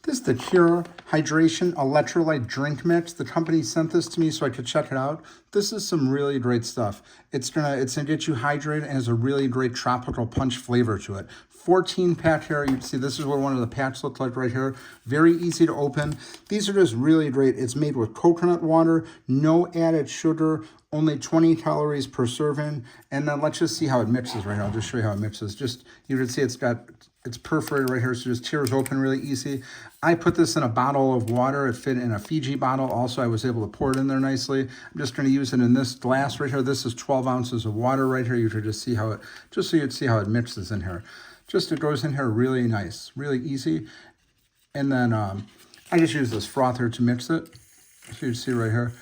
This is the Pure Hydration Electrolyte Drink Mix. The company sent this to me so I could check it out. This is some really great stuff. It's gonna get you hydrated and has a really great tropical punch flavor to it. 14 pack here. You can see this is what one of the packs look like right here. Very easy to open. These are just really great. It's made with coconut water, no added sugar, only 20 calories per serving. And then let's just see how it mixes right here. I'll just show you how it mixes. Just, you can see it's perforated right here, so just tears open really easy. I put this in a bottle of water. It fit in a Fiji bottle. Also, I was able to pour it in there nicely. I'm just going to use it in this glass right here. This is 12 ounces of water right here. You should just see how it, just so you'd see how it mixes in here. Just it goes in here really nice, really easy. And then I just use this frother to mix it. So you see right here.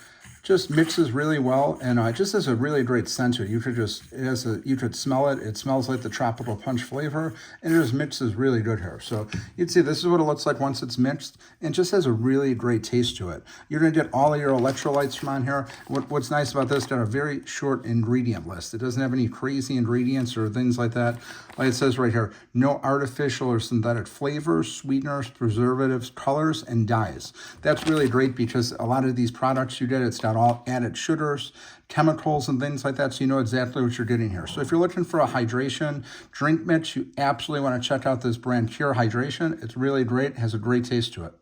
Just mixes really well, and it just has a really great scent to it. You could smell it. It smells like the tropical punch flavor, and it just mixes really good here. So you'd see this is what it looks like once it's mixed, and just has a really great taste to it. You're gonna get all of your electrolytes from on here. What's nice about this, got a very short ingredient list. It doesn't have any crazy ingredients or things like that. Like it says right here, no artificial or synthetic flavors, sweeteners, preservatives, colors, and dyes. That's really great because a lot of these products you get, it's got all added sugars, chemicals, and things like that, so you know exactly what you're getting here. So if you're looking for a hydration drink mix, you absolutely want to check out this brand Pure Hydration. It's really great, has a great taste to it.